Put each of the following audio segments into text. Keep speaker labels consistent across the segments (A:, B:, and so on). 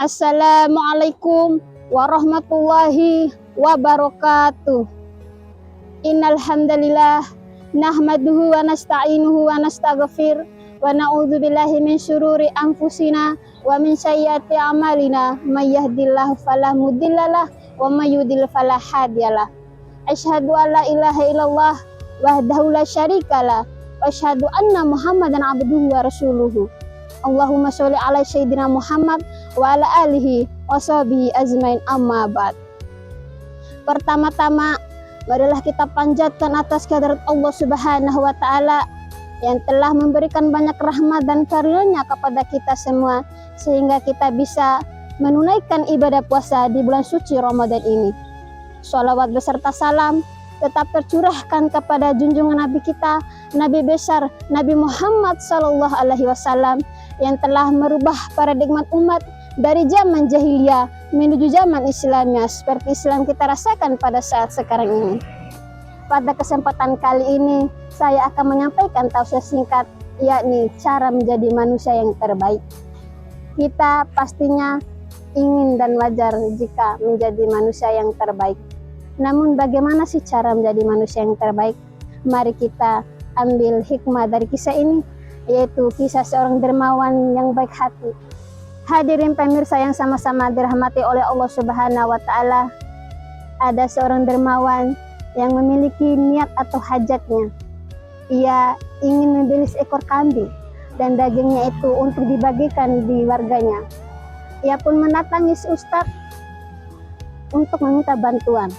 A: Assalamualaikum warahmatullahi wabarakatuh. Innal hamdalillah nahmaduhu wa nasta'inuhu wa nastaghfir wa na'udzu billahi min syururi anfusina wa min sayyiati a'malina may yahdihillahu fala mudhillalah wa may yudhlil fala hadiyalah. Asyhadu an la ilaha illallah wahdahu la syarikalah wa asyhadu anna Muhammadan abduhu wa rasuluhu. Allahumma sholli ala sayyidina Muhammad wa ala alihi wa sahbihi azmain, amma ba'd. Pertama-tama, marilah kita panjatkan atas kehadirat Allah Subhanahu wa taala yang telah memberikan banyak rahmat dan karunia kepada kita semua sehingga kita bisa menunaikan ibadah puasa di bulan suci Ramadan ini. Sholawat beserta salam tetap tercurahkan kepada junjungan Nabi kita, Nabi besar Nabi Muhammad sallallahu alaihi wasallam yang telah merubah paradigma umat dari zaman jahiliyah menuju zaman Islamnya seperti Islam kita rasakan pada saat sekarang ini. Pada kesempatan kali ini saya akan menyampaikan tausiah singkat, yakni cara menjadi manusia yang terbaik. Kita pastinya ingin dan wajar jika menjadi manusia yang terbaik. Namun bagaimana sih cara menjadi manusia yang terbaik? Mari kita ambil hikmah dari kisah ini, yaitu kisah seorang dermawan yang baik hati. Hadirin pemirsa yang sama-sama dirahmati oleh Allah Subhanahu wa taala, ada seorang dermawan yang memiliki niat atau hajatnya. Ia ingin membeli seekor kambing dan dagingnya itu untuk dibagikan di warganya. Ia pun mendatangi si ustadz untuk meminta bantuan.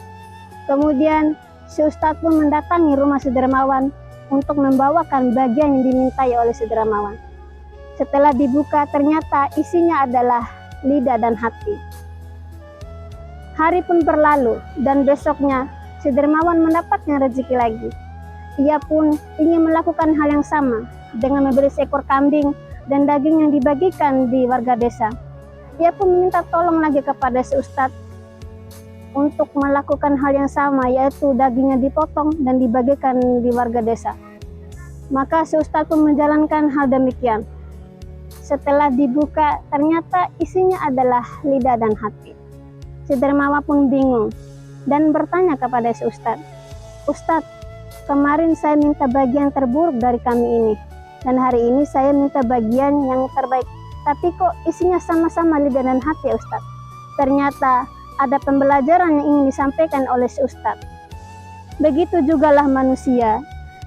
A: Kemudian si ustadz pun mendatangi rumah si dermawan untuk membawakan bagian yang dimintai oleh si dermawan. Setelah dibuka ternyata isinya adalah lidah dan hati. Hari pun berlalu dan besoknya si dermawan mendapatkan rezeki lagi. Ia pun ingin melakukan hal yang sama dengan membeli seekor kambing dan daging yang dibagikan di warga desa. Ia pun meminta tolong lagi kepada si ustadz untuk melakukan hal yang sama, yaitu dagingnya dipotong dan dibagikan di warga desa. Maka si ustadz pun menjalankan hal demikian. Setelah dibuka ternyata isinya adalah lidah dan hati. Si dermawan pun bingung dan bertanya kepada si ustadz, "Ustadz, kemarin saya minta bagian terburuk dari kami ini dan hari ini saya minta bagian yang terbaik, tapi kok isinya sama-sama lidah dan hati ya Ustadz?" Ternyata ada pembelajaran yang ingin disampaikan oleh si ustadz. Begitu jugalah manusia,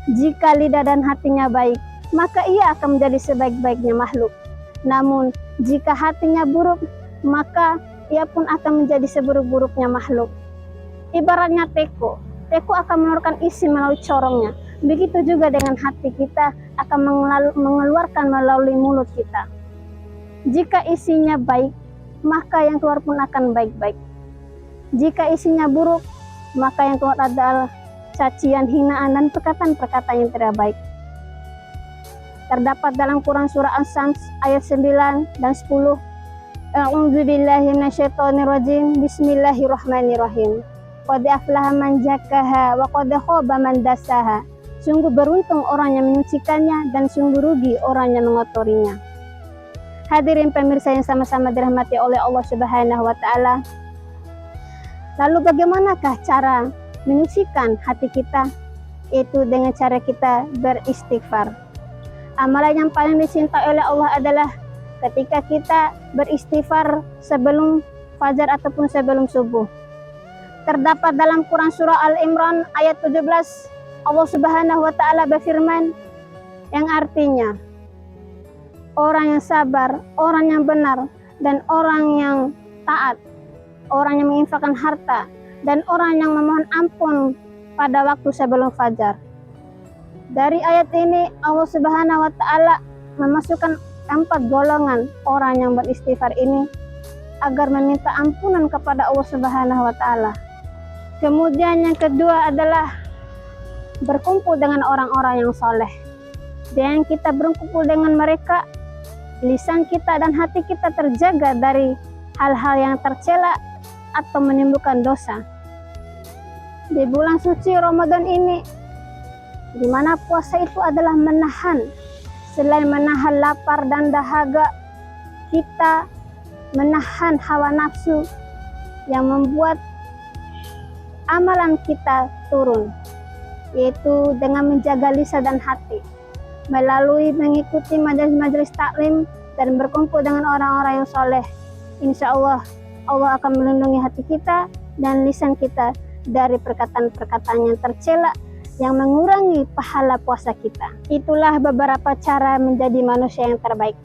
A: jika lidah dan hatinya baik, maka ia akan menjadi sebaik-baiknya makhluk. Namun jika hatinya buruk, maka ia pun akan menjadi seburuk-buruknya makhluk. Ibaratnya teko akan mengeluarkan isi melalui corongnya. Begitu juga dengan hati kita akan mengeluarkan melalui mulut kita. Jika isinya baik, maka yang keluar pun akan baik-baik. Jika isinya buruk, maka yang keluar adalah cacian, hinaan, dan perkataan-perkataan yang tidak baik. Terdapat dalam Quran surah As-Syams ayat 9 dan 10. A'udzubillahi minasyaitonirrajim. Bismillahirrahmanirrahim. Qad aflaha man zakkaha wa qad khaba man dassaha. Sungguh beruntung orang yang menyucikannya dan sungguh rugi orang yang mengotorinya. Hadirin pemirsa yang sama-sama dirahmati oleh Allah Subhanahu wa taala. Lalu bagaimanakah cara menyucikan hati kita? Yaitu dengan cara kita beristighfar. Amalan yang paling dicintai oleh Allah adalah ketika kita beristighfar sebelum fajar ataupun sebelum subuh. Terdapat dalam Quran surah Al-Imran ayat 17, Allah Subhanahu wa taala berfirman yang artinya, orang yang sabar, orang yang benar, dan orang yang taat, orang yang menginfakkan harta, dan orang yang memohon ampun pada waktu sebelum fajar. Dari ayat ini Allah Subhanahu wa taala memasukkan 4 golongan orang yang beristighfar ini agar meminta ampunan kepada Allah Subhanahu wa taala. Kemudian yang kedua adalah berkumpul dengan orang-orang yang soleh. Dan kita berkumpul dengan mereka, lisan kita dan hati kita terjaga dari hal-hal yang tercela atau menimbulkan dosa. Di bulan suci Ramadan ini, di mana puasa itu adalah menahan, selain menahan lapar dan dahaga, kita menahan hawa nafsu yang membuat amalan kita turun, yaitu dengan menjaga lisan dan hati melalui mengikuti majelis-majelis taklim dan berkumpul dengan orang-orang yang soleh. Insya Allah, Allah akan melindungi hati kita dan lisan kita dari perkataan-perkataan yang tercela yang mengurangi pahala puasa kita. Itulah beberapa cara menjadi manusia yang terbaik,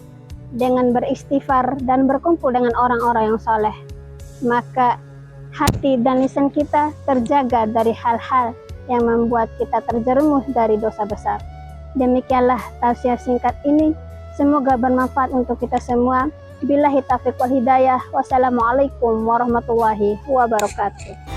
A: dengan beristighfar dan berkumpul dengan orang-orang yang soleh. Maka hati dan lisan kita terjaga dari hal-hal yang membuat kita terjerumus dari dosa besar. Demikianlah tausiah singkat ini. Semoga bermanfaat untuk kita semua. Billahi taufiq wal hidayah. Wassalamualaikum warahmatullahi wabarakatuh.